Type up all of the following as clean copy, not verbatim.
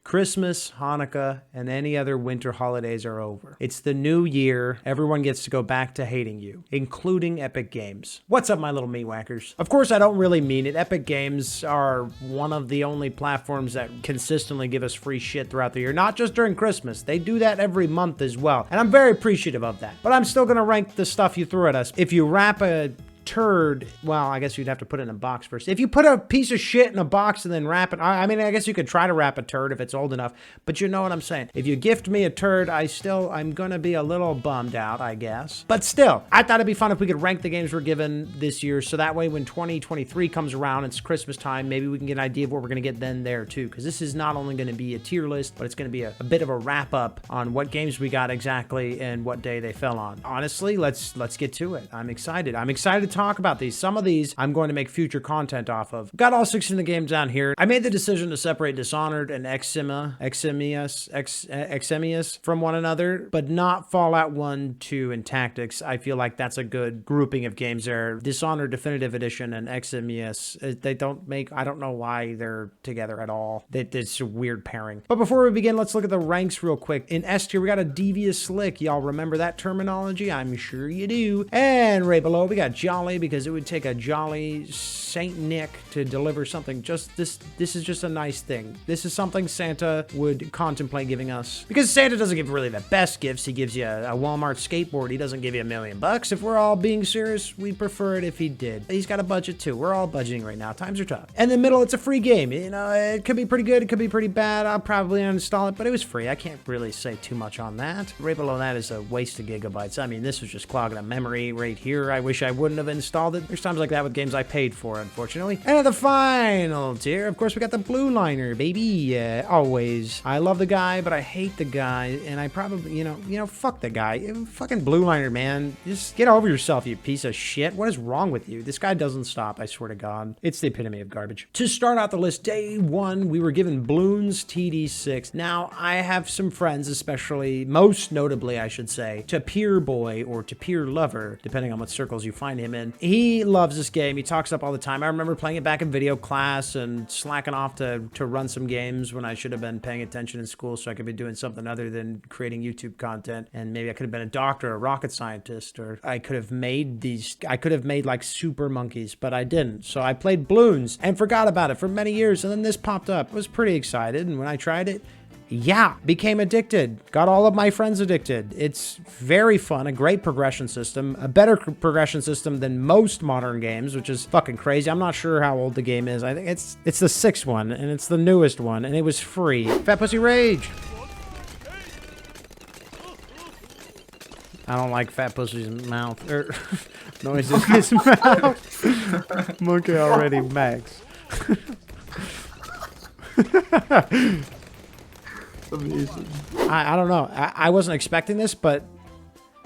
Christmas, Hanukkah, and any other winter holidays are over. It's the new year. Everyone gets to go back to hating you, including Epic Games. What's up, my little meat whackers? Of course, I don't really mean it. Epic Games are one of the only platforms that consistently give us free shit throughout the year, not just during Christmas. They do that every month as well, and I'm very appreciative of that. But I'm still gonna rank the stuff you threw at us. If you wrap a turd, well, I guess you'd have to put it in a box first. If you put a piece of shit in a box and then wrap it, I mean, I guess you could try to wrap a turd if it's old enough, but you know what I'm saying. If you gift me a turd, I'm gonna be a little bummed out, I guess. But still, I thought it'd be fun if we could rank the games we're given this year, so that way when 2023 comes around, it's Christmas time, maybe we can get an idea of what we're gonna get then there too, because this is not only gonna be a tier list, but it's gonna be a bit of a wrap up on what games we got exactly and what day they fell on. Honestly, let's get to it. I'm excited to talk about these. Some of these I'm going to make future content off of. Got all 16 of the games down here. I made the decision to separate Dishonored and Eximius from one another, but not Fallout 1, 2, and Tactics. I feel like that's a good grouping of games there. Dishonored Definitive Edition and Eximius, they don't make, I don't know why they're together at all. It's a weird pairing. But before we begin, let's look at the ranks real quick. In S tier, we got a Devious Slick. Y'all remember that terminology? I'm sure you do. And right below, we got Jolly, because it would take a jolly Saint Nick to deliver something just this. This is just a nice thing. This is something Santa would contemplate giving us, because Santa doesn't give really the best gifts. He gives you a Walmart skateboard. He doesn't give you $1 million. If we're all being serious, we'd prefer it if he did. He's got a budget too. We're all budgeting right now. Times are tough. And in the middle, it's a free game. You know, it could be pretty good. It could be pretty bad. I'll probably uninstall it, but it was free. I can't really say too much on that. Right below that is a waste of gigabytes. I mean, this was just clogging a memory right here. I wish I wouldn't have installed it. There's times like that with games I paid for, unfortunately. And at the final tier, of course, we got the Blue Liner, baby. Always. I love the guy, but I hate the guy, and I probably, you know, fuck the guy. Fucking Blue Liner, man. Just get over yourself, you piece of shit. What is wrong with you? This guy doesn't stop, I swear to God. It's the epitome of garbage. To start out the list, day one, we were given Bloons TD 6. Now, I have some friends, especially, most notably, I should say, Tapir Boy or Tapir Lover, depending on what circles you find him in. He loves this game. He talks up all the time. I remember playing it back in video class and slacking off to run some games when I should have been paying attention in school, so I could be doing something other than creating YouTube content. And maybe I could have been a doctor, a rocket scientist, or I could have made like super monkeys, but I didn't. So I played Bloons and forgot about it for many years. And then this popped up. I was pretty excited. And when I tried it, yeah, became addicted. Got all of my friends addicted. It's very fun, a great progression system, a better progression system than most modern games, which is fucking crazy. I'm not sure how old the game is. I think it's the 6th one, and it's the newest one, and it was free. Fat Pussy Rage. I don't like Fat Pussy's mouth, or noises in his mouth. Monkey already max. Amazing. I don't know. I wasn't expecting this, but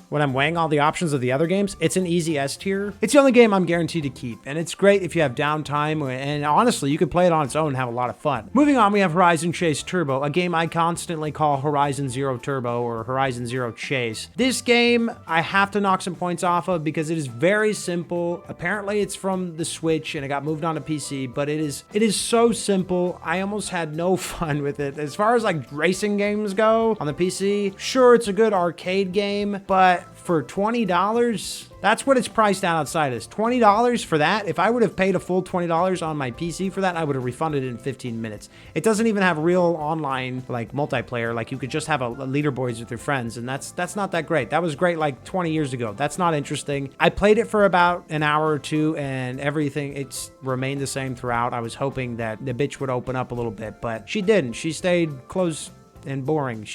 when I'm weighing all the options of the other games, it's an easy S tier. It's the only game I'm guaranteed to keep, and it's great if you have downtime, and honestly, you could play it on its own and have a lot of fun. Moving on, we have Horizon Chase Turbo, a game I constantly call Horizon Zero Turbo or Horizon Zero Chase. This game, I have to knock some points off of because it is very simple. Apparently, it's from the Switch, and it got moved on to PC, but it is so simple. I almost had no fun with it. As far as like racing games go on the PC, sure, it's a good arcade game, but for $20, that's what it's priced out outside as. $20 for that. If I would have paid a full $20 on my PC for that, I would have refunded it in 15 minutes. It doesn't even have real online like multiplayer. Like you could just have a leaderboards with your friends, and that's not that great. That was great like 20 years ago. That's not interesting. I played it for about an hour or two, and everything, it's remained the same throughout. I was hoping that the bitch would open up a little bit, but she didn't. She stayed close and boring.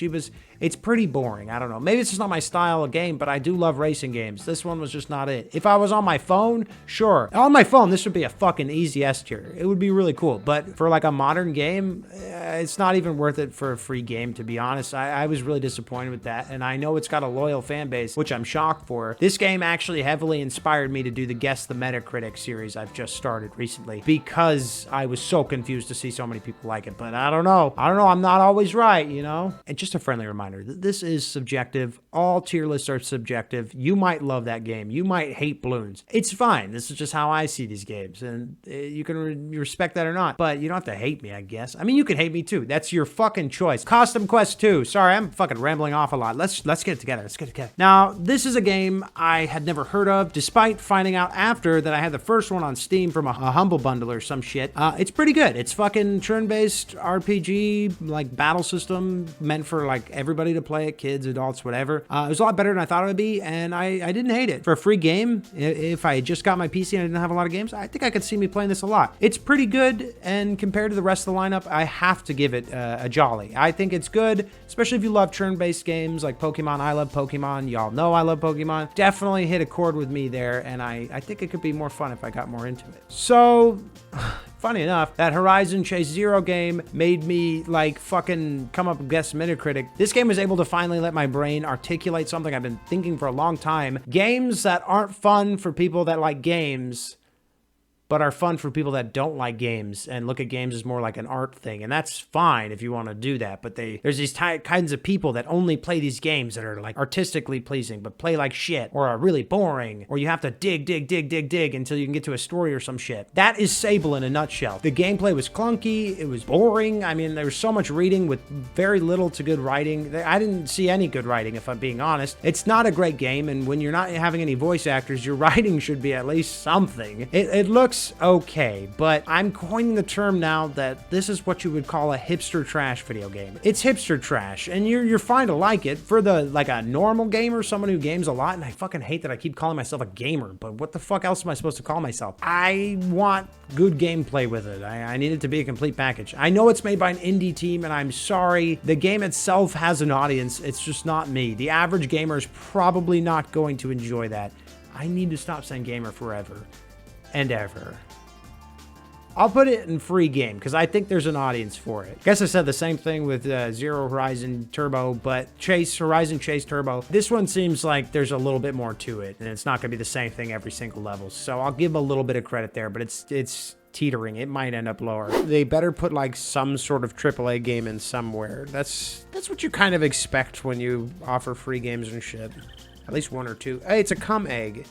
It's pretty boring. I don't know. Maybe it's just not my style of game, but I do love racing games. This one was just not it. If I was on my phone, sure. On my phone, this would be a fucking easy S tier. It would be really cool. But for like a modern game, it's not even worth it for a free game, to be honest. I was really disappointed with that. And I know it's got a loyal fan base, which I'm shocked for. This game actually heavily inspired me to do the Guess the Metacritic series I've just started recently, because I was so confused to see so many people like it. But I don't know. I'm not always right, you know? And just a friendly reminder, Liner. This is subjective. All tier lists are subjective. You might love that game. You might hate Bloons. It's fine. This is just how I see these games, and you can respect that or not, but you don't have to hate me, I guess. I mean, you can hate me too. That's your fucking choice. Custom Quest 2. Sorry, I'm fucking rambling off a lot. Let's get it together. Let's get it together. Now, this is a game I had never heard of, despite finding out after that I had the first one on Steam from a humble bundle or some shit. It's pretty good. It's fucking turn-based RPG, like battle system, meant for like everybody to play it, kids, adults, whatever. It was a lot better than I thought it would be, and I didn't hate it. For a free game, if I just got my PC and I didn't have a lot of games, I think I could see me playing this a lot. It's pretty good, and compared to the rest of the lineup, I have to give it a jolly. I think it's good, especially if you love turn-based games like Pokemon. I love Pokemon. Y'all know I love Pokemon. Definitely hit a chord with me there, and I think it could be more fun if I got more into it. So, funny enough, that Horizon Chase Zero game made me like fucking come up against Metacritic. This game was able to finally let my brain articulate something I've been thinking for a long time. Games that aren't fun for people that like games, but are fun for people that don't like games and look at games as more like an art thing. And that's fine if you want to do that. But there's these kinds of people that only play these games that are like artistically pleasing, but play like shit, or are really boring, or you have to dig until you can get to a story or some shit. That is Sable in a nutshell. The gameplay was clunky. It was boring. I mean, there was so much reading with very little to good writing. I didn't see any good writing, if I'm being honest. It's not a great game. And when you're not having any voice actors, your writing should be at least something. It looks okay, but I'm coining the term now that this is what you would call a hipster trash video game. It's hipster trash, and you're fine to like it. For like a normal gamer, someone who games a lot, and I fucking hate that I keep calling myself a gamer, but what the fuck else am I supposed to call myself? I want good gameplay with it. I need it to be a complete package. I know it's made by an indie team, and I'm sorry. The game itself has an audience. It's just not me. The average gamer is probably not going to enjoy that. I need to stop saying gamer forever and ever. I'll put it in free game because I think there's an audience for it. Guess I said the same thing with Zero Horizon Turbo, but Horizon Chase Turbo. This one seems like there's a little bit more to it, and it's not going to be the same thing every single level. So I'll give a little bit of credit there, but it's teetering. It might end up lower. They better put like some sort of AAA game in somewhere. That's what you kind of expect when you offer free games and shit. At least one or two. Hey, it's a cum egg.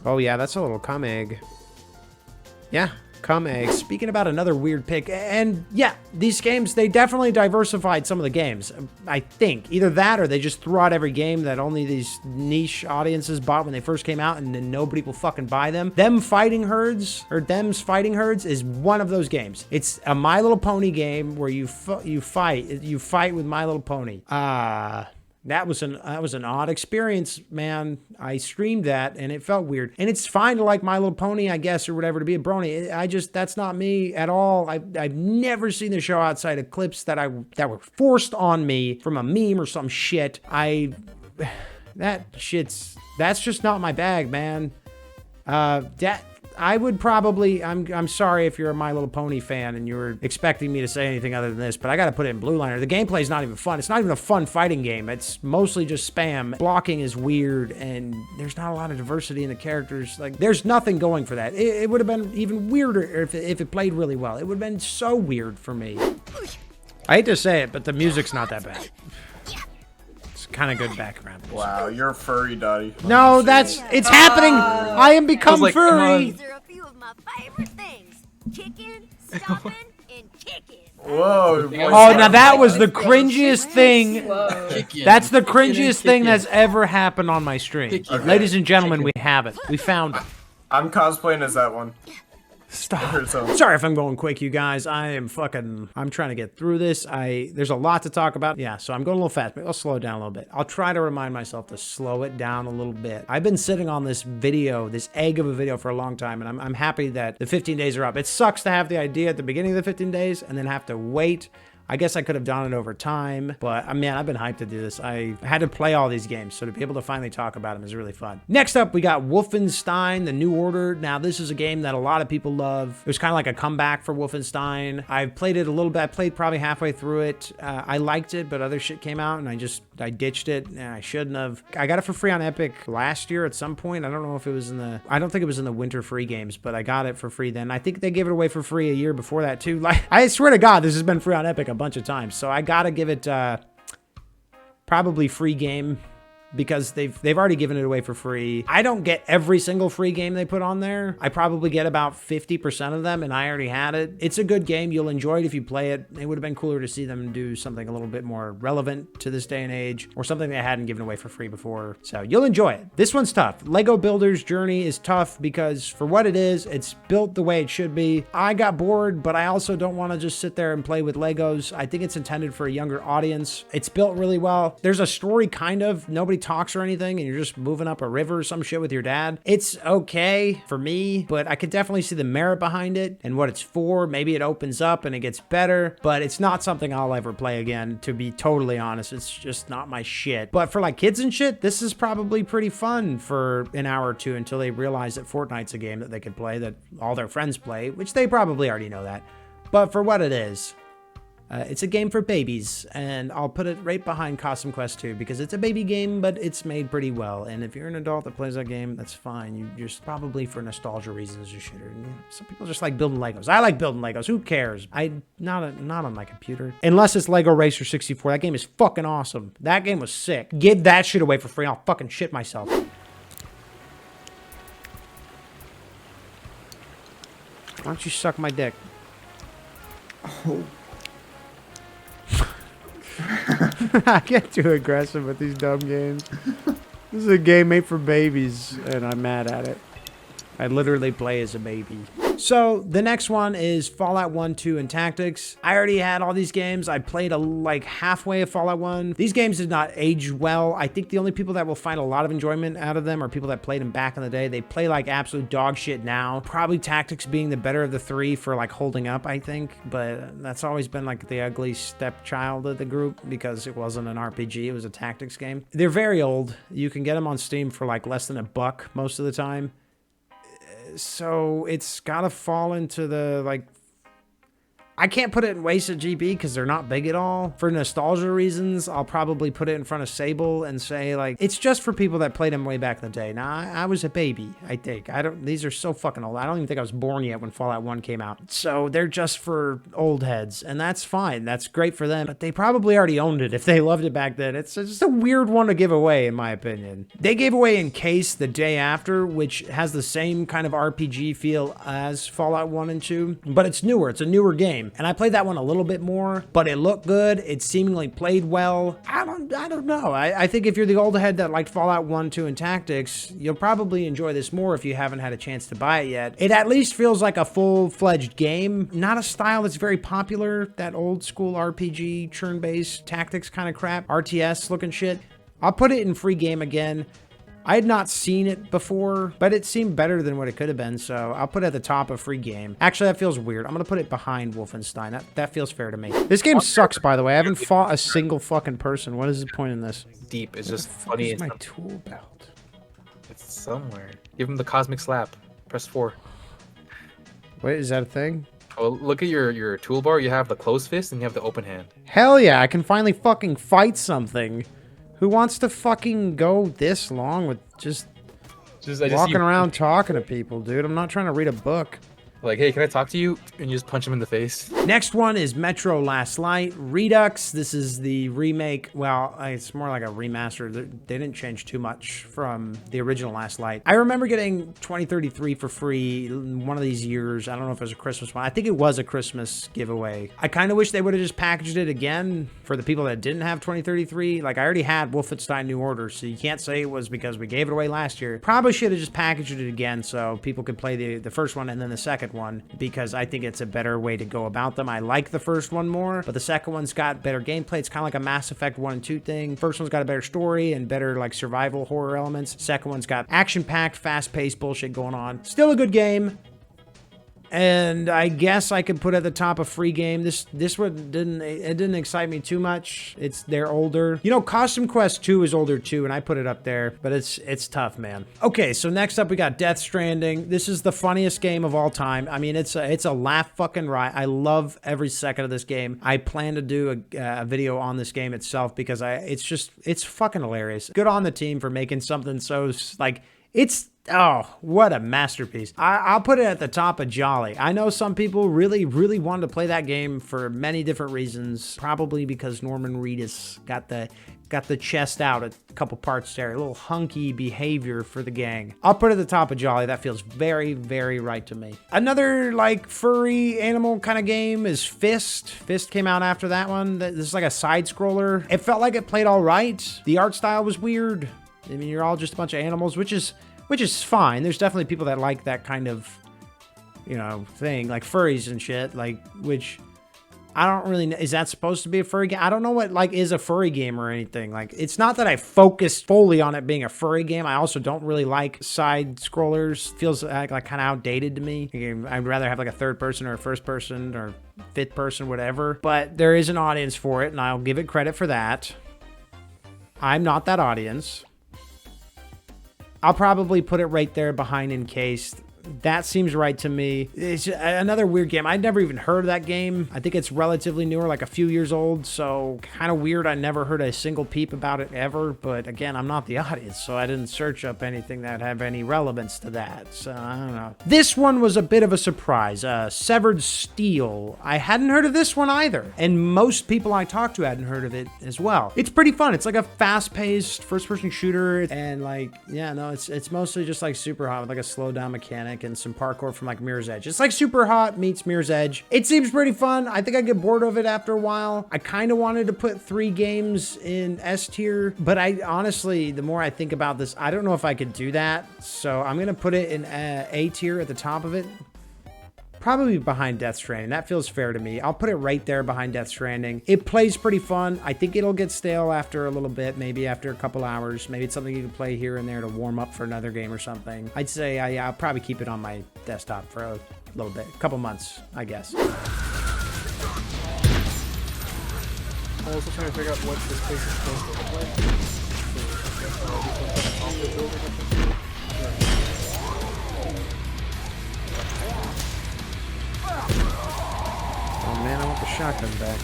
Oh yeah, that's a little cum egg. Yeah, cum egg. Speaking about another weird pick, and yeah, these games, they definitely diversified some of the games. I think either that or they just threw out every game that only these niche audiences bought when they first came out, and then nobody will fucking buy them. Them's Fighting Herds is one of those games. It's a My Little Pony game where you fight with My Little Pony. That was an odd experience, man. I streamed that and it felt weird. And it's fine to like My Little Pony, I guess, or whatever, to be a brony. That's not me at all. I've never seen the show outside of clips that were forced on me from a meme or some shit. That's just not my bag, man. I would probably, I'm sorry if you're a My Little Pony fan and you were expecting me to say anything other than this, but I gotta put it in Blue Liner. The gameplay is not even fun. It's not even a fun fighting game. It's mostly just spam. Blocking is weird, and there's not a lot of diversity in the characters. Like, there's nothing going for that. It would have been even weirder if it played really well. It would have been so weird for me. I hate to say it, but the music's not that bad. Kind of good background. Wow, you're a furry, Dottie. No, it's happening. I am become furry. These are a few of my favorite things: kicking, stomping, and kicking. Whoa. Oh, now that was the cringiest thing. That's the cringiest thing that's ever happened on my stream. Okay. Ladies and gentlemen, we have it. We found it. I'm cosplaying as that one. Stop. Sorry if I'm going quick, you guys. I'm trying to get through this. There's a lot to talk about. Yeah, so I'm going a little fast. Maybe I'll slow it down a little bit. I'll try to remind myself to slow it down a little bit. I've been sitting on this video, this egg of a video for a long time, and I'm happy that the 15 days are up. It sucks to have the idea at the beginning of the 15 days and then have to wait. I guess I could have done it over time, but man, I've been hyped to do this. I had to play all these games, so to be able to finally talk about them is really fun. Next up, we got Wolfenstein, The New Order. Now, this is a game that a lot of people love. It was kind of like a comeback for Wolfenstein. I've played it a little bit. I played probably halfway through it. I liked it, but other shit came out, and I ditched it, and I shouldn't have. I got it for free on Epic last year at some point. I don't know if it was I don't think it was in the winter free games, but I got it for free then. I think they gave it away for free a year before that, too. Like, I swear to God, this has been free on Epic a bunch of times. So I gotta give it probably free game, because they've already given it away for free. I don't get every single free game they put on there. I probably get about 50% of them, and I already had it. It's a good game. You'll enjoy it if you play it. It would have been cooler to see them do something a little bit more relevant to this day and age, or something they hadn't given away for free before. So you'll enjoy it. This one's tough. Lego Builder's Journey is tough because for what it is, it's built the way it should be. I got bored, but I also don't want to just sit there and play with Legos. I think it's intended for a younger audience. It's built really well. There's a story, kind of. Nobody talks or anything, and you're just moving up a river or some shit with your dad. It's okay for me, but I could definitely see the merit behind it and what it's for. Maybe it opens up and it gets better, but it's not something I'll ever play again, to be totally honest. It's just not my shit. But for like kids and shit, this is probably pretty fun for an hour or two until they realize that Fortnite's a game that they could play, that all their friends play, which they probably already know that. But for what it is, it's a game for babies, and I'll put it right behind Costume Quest 2 because it's a baby game, but it's made pretty well. And if you're an adult that plays that game, that's fine. You just probably for nostalgia reasons you should. You know, some people just like building Legos. I like building Legos. Who cares? Not on my computer. Unless it's Lego Racer 64. That game is fucking awesome. That game was sick. Give that shit away for free. I'll fucking shit myself. Why don't you suck my dick? Oh. I get too aggressive with these dumb games. This is a game made for babies, and I'm mad at it. I literally play as a baby. So the next one is Fallout 1, 2, and Tactics. I already had all these games. I played like halfway of Fallout 1. These games did not age well. I think the only people that will find a lot of enjoyment out of them are people that played them back in the day. They play like absolute dog shit now. Probably Tactics being the better of the three for like holding up, I think. But that's always been like the ugly stepchild of the group because it wasn't an RPG. It was a tactics game. They're very old. You can get them on Steam for like less than $1 most of the time. So it's gotta fall into the like, I can't put it in Wasted GB because they're not big at all. For nostalgia reasons, I'll probably put it in front of Sable and say like, it's just for people that played them way back in the day. Now I was a baby, I think. These are so fucking old. I don't even think I was born yet when Fallout 1 came out. So they're just for old heads, and that's fine. That's great for them, but they probably already owned it if they loved it back then. It's just a weird one to give away, in my opinion. They gave away Encased the day after, which has the same kind of RPG feel as Fallout 1 and 2, but it's newer. It's a newer game. And I played that one a little bit more, but it looked good. It seemingly played well. I don't know. I think if you're the old head that liked Fallout 1, 2, and Tactics, you'll probably enjoy this more if you haven't had a chance to buy it yet. It at least feels like a full-fledged game. Not a style that's very popular, that old school RPG, turn-based tactics kind of crap, RTS looking shit. I'll put it in free game again. I had not seen it before, but it seemed better than what it could have been, so I'll put it at the top of free game. Actually, that feels weird. I'm going to put it behind Wolfenstein. That feels fair to me. This game sucks, by the way. I haven't fought a single fucking person. What is the point in this? Deep. It's just funny. Where's my tool belt? It's somewhere. Give him the cosmic slap. Press 4. Wait, is that a thing? Oh, look at your toolbar. You have the closed fist and you have the open hand. Hell yeah, I can finally fucking fight something. Who wants to fucking go this long with just walking around talking to people, dude? I'm not trying to read a book. Like, hey, can I talk to you? And you just punch him in the face. Next one is Metro Last Light Redux. This is the remake. Well, it's more like a remaster. They didn't change too much from the original Last Light. I remember getting 2033 for free one of these years. I don't know if it was a Christmas one. I think it was a Christmas giveaway. I kind of wish they would have just packaged it again for the people that didn't have 2033. Like, I already had Wolfenstein New Order, so you can't say it was because we gave it away last year. Probably should have just packaged it again so people could play the first one and then the second one, because I think it's a better way to go about them. I like the first one more, but the second one's got better gameplay. It's kind of like a Mass Effect 1 and 2 thing. First one's got a better story and better like survival horror elements. Second one's got action-packed, fast-paced bullshit going on. Still a good game. And I guess I could put at the top a free game. This one didn't excite me too much. They're older. You know, Costume Quest 2 is older too, and I put it up there, but it's tough, man. Okay, so next up we got Death Stranding. This is the funniest game of all time. I mean, it's a laugh fucking riot. I love every second of this game. I plan to do a video on this game itself because it's fucking hilarious. Good on the team for making something so like, It's, oh, what a masterpiece. I'll put it at the top of Jolly. I know some people really, really wanted to play that game for many different reasons. Probably because Norman Reedus got the chest out a couple parts there. A little hunky behavior for the gang. I'll put it at the top of Jolly. That feels very, very right to me. Another like furry animal kind of game is F.I.S.T. F.I.S.T came out after that one. This is like a side scroller. It felt like it played all right. The art style was weird. I mean, you're all just a bunch of animals, which is fine. There's definitely people that like that kind of, you know, thing, like furries and shit, like, which I don't really know. Is that supposed to be a furry game? I don't know what, like, is a furry game or anything. Like, it's not that I focus fully on it being a furry game. I also don't really like side scrollers. Feels like kind of outdated to me. I'd rather have like a third person or a first person or fifth person, whatever. But there is an audience for it, and I'll give it credit for that. I'm not that audience. I'll probably put it right there behind Encased. That seems right to me. It's another weird game. I'd never even heard of that game. I think it's relatively newer, like a few years old, so kind of weird. I never heard a single peep about it ever, but again, I'm not the audience, so I didn't search up anything that have any relevance to that, so I don't know. This one was a bit of a surprise. Severed Steel. I hadn't heard of this one either, and most people I talked to hadn't heard of it as well. It's pretty fun. It's like a fast-paced first-person shooter, and like, yeah, no, it's mostly just like super hot with like a slow-down mechanic and some parkour from like Mirror's Edge. It's like Super Hot meets Mirror's Edge. It seems pretty fun. I think I get bored of it after a while. I kind of wanted to put 3 games in S tier, but I honestly, the more I think about this, I don't know if I could do that. So I'm going to put it in A tier at the top of it. Probably behind Death Stranding. That feels fair to me. I'll put it right there behind Death Stranding. It plays pretty fun. I think it'll get stale after a little bit, maybe after a couple hours. Maybe it's something you can play here and there to warm up for another game or something. I'd say I'll probably keep it on my desktop for a little bit, a couple months, I guess. I'm also trying to figure out what this place is supposed to look like. So, off the building or something. Oh man, I want the shotgun back.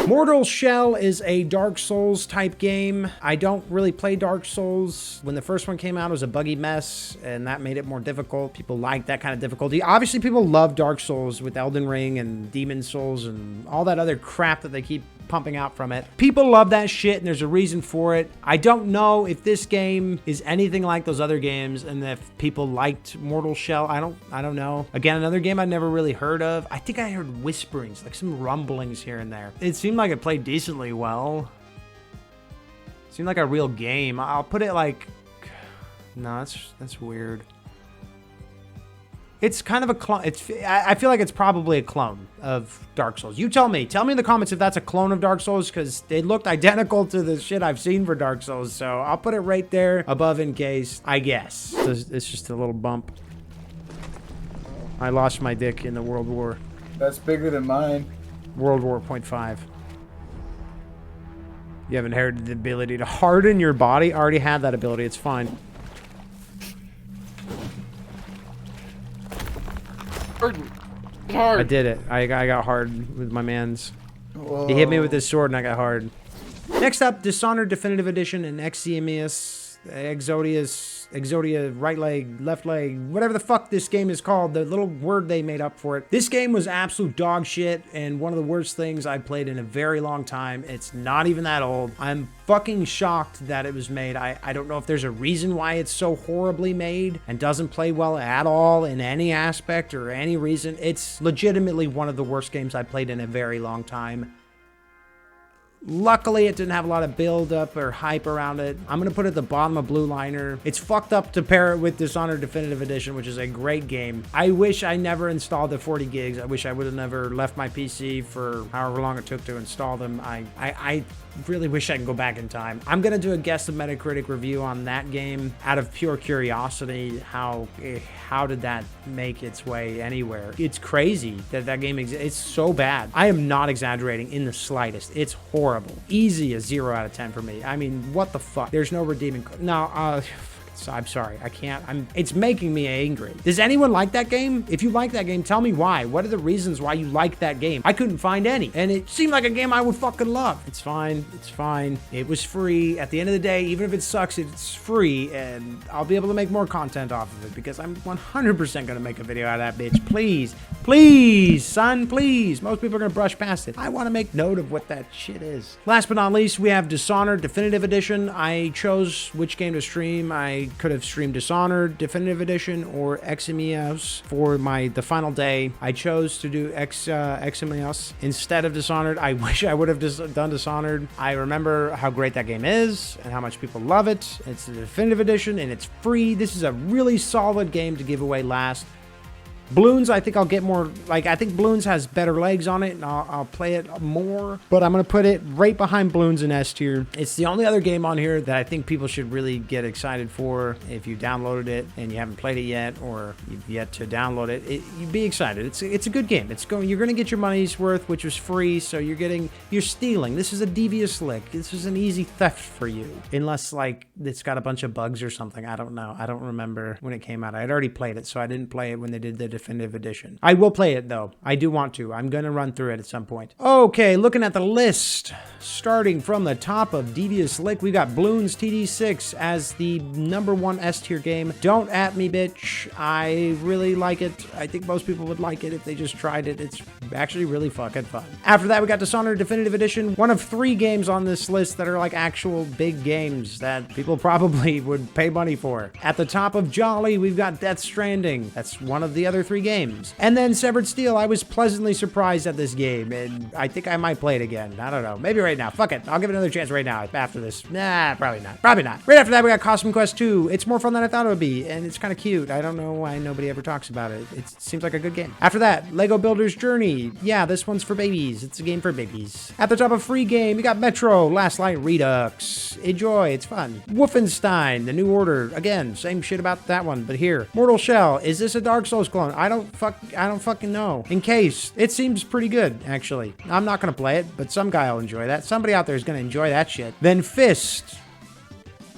Mortal Shell is a Dark Souls type game. I don't really play Dark Souls. When the first one came out, it was a buggy mess, and that made it more difficult. People like that kind of difficulty. Obviously, people love Dark Souls with Elden Ring and Demon Souls and all that other crap that they keep pumping out from it. People love that shit, and there's a reason for it. I don't know if this game is anything like those other games, and if people liked Mortal Shell. I don't know. Again, another game I'd never really heard of. I think I heard whisperings, like some rumblings here and there. It seemed like it played decently well. It seemed like a real game. I'll put it like, no, that's weird. It's kind of a clone. I feel like it's probably a clone of Dark Souls. You tell me. Tell me in the comments if that's a clone of Dark Souls, because they looked identical to the shit I've seen for Dark Souls. So I'll put it right there above Encased, I guess. It's just a little bump. I lost my dick in the World War. That's bigger than mine. World War .5. You haven't inherited the ability to harden your body. I already had that ability. It's fine. Hard. I did it. I got hard with my mans. Whoa. He hit me with his sword and I got hard. Next up, Dishonored Definitive Edition and Eximius, Exodia, right leg, left leg, whatever the fuck this game is called, the little word they made up for it. This game was absolute dog shit and one of the worst things I played in a very long time. It's not even that old. I'm fucking shocked that it was made. I don't know if there's a reason why it's so horribly made and doesn't play well at all in any aspect or any reason. It's legitimately one of the worst games I played in a very long time. Luckily, it didn't have a lot of build-up or hype around it. I'm going to put it at the bottom of Blue Liner. It's fucked up to pair it with Dishonored Definitive Edition, which is a great game. I wish I never installed the 40 gigs. I wish I would have never left my PC for however long it took to install them. I really wish I could go back in time. I'm going to do a guess of Metacritic review on that game out of pure curiosity. How did that make its way anywhere? It's crazy that that game exists. It's so bad. I am not exaggerating in the slightest. It's horrible. Easy a 0 out of 10 for me. I mean, what the fuck? There's no redeeming. No, So I'm sorry. I can't. It's making me angry. Does anyone like that game? If you like that game, tell me why. What are the reasons why you like that game? I couldn't find any. And it seemed like a game I would fucking love. It's fine. It's fine. It was free. At the end of the day, even if it sucks, it's free. And I'll be able to make more content off of it because I'm 100% going to make a video out of that bitch. Please. Please, son, please. Most people are going to brush past it. I want to make note of what that shit is. Last but not least, we have Dishonored Definitive Edition. I chose which game to stream. I could have streamed Dishonored Definitive Edition or Eximius for the final day. I chose to do Eximius instead of Dishonored. I wish I would have done Dishonored. I remember how great that game is and how much people love it. It's the Definitive Edition and it's free. This is a really solid game to give away last. Bloons, I think I'll get more, like, I think Bloons has better legs on it, and I'll play it more, but I'm going to put it right behind Bloons in S tier. It's the only other game on here that I think people should really get excited for. If you downloaded it and you haven't played it yet, or you've yet to download it, you'd be excited. It's a good game. You're going to get your money's worth, which was free, so you're stealing. This is a devious lick. This is an easy theft for you, unless, like, it's got a bunch of bugs or something. I don't know. I don't remember when it came out. I had already played it, so I didn't play it when they did the Definitive Edition. I will play it though. I do want to. I'm gonna run through it at some point. Okay, looking at the list, starting from the top of Devious Lick, we got Bloons TD 6 as the #1 S tier game. Don't at me, bitch. I really like it. I think most people would like it if they just tried it. It's actually really fucking fun. After that, we got Dishonored Definitive Edition, one of 3 games on this list that are like actual big games that people probably would pay money for. At the top of Jolly, we've got Death Stranding. That's one of the other 3 games. And then Severed Steel, I was pleasantly surprised at this game, and I think I might play it again. I don't know. Maybe right now. Fuck it. I'll give it another chance right now after this. Nah, probably not. Probably not. Right after that, we got Costume Quest 2. It's more fun than I thought it would be, and it's kind of cute. I don't know why nobody ever talks about it. It seems like a good game. After that, Lego Builder's Journey. Yeah, this one's for babies. It's a game for babies. At the top of free game, we got Metro, Last Light Redux. Enjoy. It's fun. Wolfenstein, The New Order. Again, same shit about that one, but here. Mortal Shell. Is this a Dark Souls clone? I don't fucking know. Encased. It seems pretty good, actually. I'm not gonna play it, but some guy will enjoy that. Somebody out there is gonna enjoy that shit. Then F.I.S.T.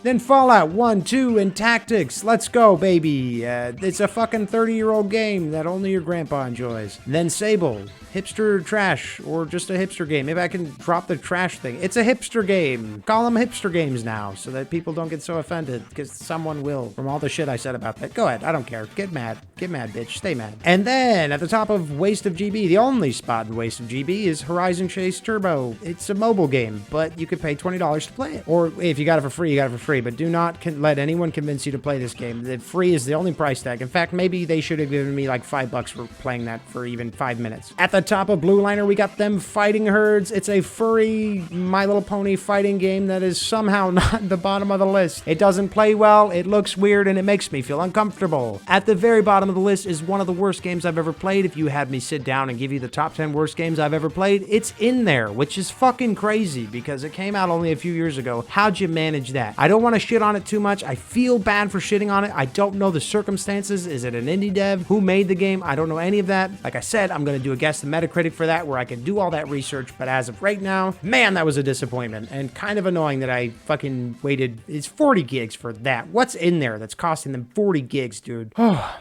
Then Fallout 1, 2, and Tactics. Let's go, baby. It's a fucking 30-year-old game that only your grandpa enjoys. Then Sable. Hipster trash, or just a hipster game. Maybe I can drop the trash thing. It's a hipster game. Call them hipster games now, so that people don't get so offended, because someone will, from all the shit I said about that. Go ahead, I don't care. Get mad. Get mad, bitch. Stay mad. And then, at the top of Waste of GB, the only spot in Waste of GB is Horizon Chase Turbo. It's a mobile game, but you could pay $20 to play it. Or if you got it for free, you got it for free, but do not let anyone convince you to play this game. The free is the only price tag. In fact, maybe they should have given me like $5 for playing that for even 5 minutes. At the top of Blue Liner, we got Them Fighting Herds. It's a furry My Little Pony fighting game that is somehow not at the bottom of the list. It doesn't play well, it looks weird, and it makes me feel uncomfortable. At the very bottom of the list is one of the worst games I've ever played. If you had me sit down and give you the top 10 worst games I've ever played, it's in there, which is fucking crazy because it came out only a few years ago. How'd you manage that? I don't want to shit on it too much. I feel bad for shitting on it. I don't know the circumstances. Is it an indie dev? Who made the game? I don't know any of that. Like I said, I'm going to do a guess the Metacritic for that where I can do all that research, but as of right now, man, that was a disappointment and kind of annoying that I fucking waited. It's 40 gigs for that. What's in there that's costing them 40 gigs, dude? Oh,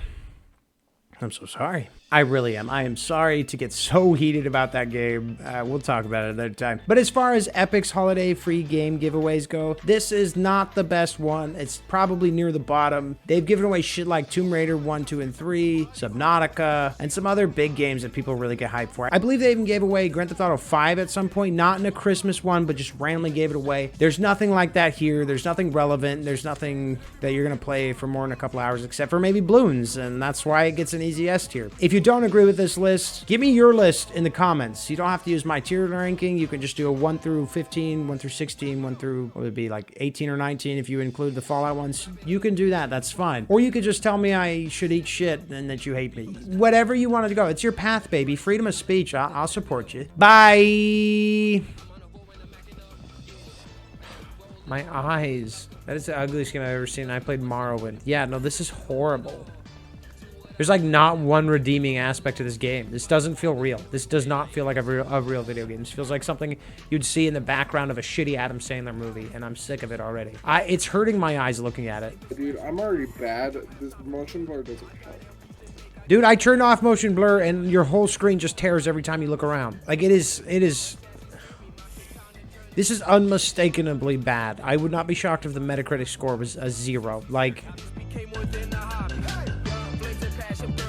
I'm so sorry. I really am. I am sorry to get so heated about that game. We'll talk about it another time. But as far as Epic's holiday free game giveaways go, this is not the best one. It's probably near the bottom. They've given away shit like Tomb Raider 1, 2, and 3, Subnautica, and some other big games that people really get hyped for. I believe they even gave away Grand Theft Auto 5 at some point, not in a Christmas one, but just randomly gave it away. There's nothing like that here. There's nothing relevant. There's nothing that you're going to play for more than a couple hours, except for maybe Bloons, and that's why it gets an easy S tier. If you don't agree with this list, give me your list in the comments. You don't have to use my tier ranking. You can just do a 1 through 15, 1 through 16, 1 through, what would it be, like 18 or 19 if you include the Fallout ones. You can do that. That's fine. Or you could just tell me I should eat shit and that you hate me. Whatever you want to go. It's your path, baby. Freedom of speech. I'll support you. Bye. My eyes. That is the ugliest game I've ever seen. I played Morrowind. Yeah, no, this is horrible. There's like not one redeeming aspect to this game. This doesn't feel real. This does not feel like a real video game. This feels like something you'd see in the background of a shitty Adam Sandler movie, and I'm sick of it already. It's hurting my eyes looking at it. Dude, I'm already bad. This motion blur doesn't help. Dude, I turned off motion blur, and your whole screen just tears every time you look around. Like, it is... This is unmistakably bad. I would not be shocked if the Metacritic score was a 0. Like...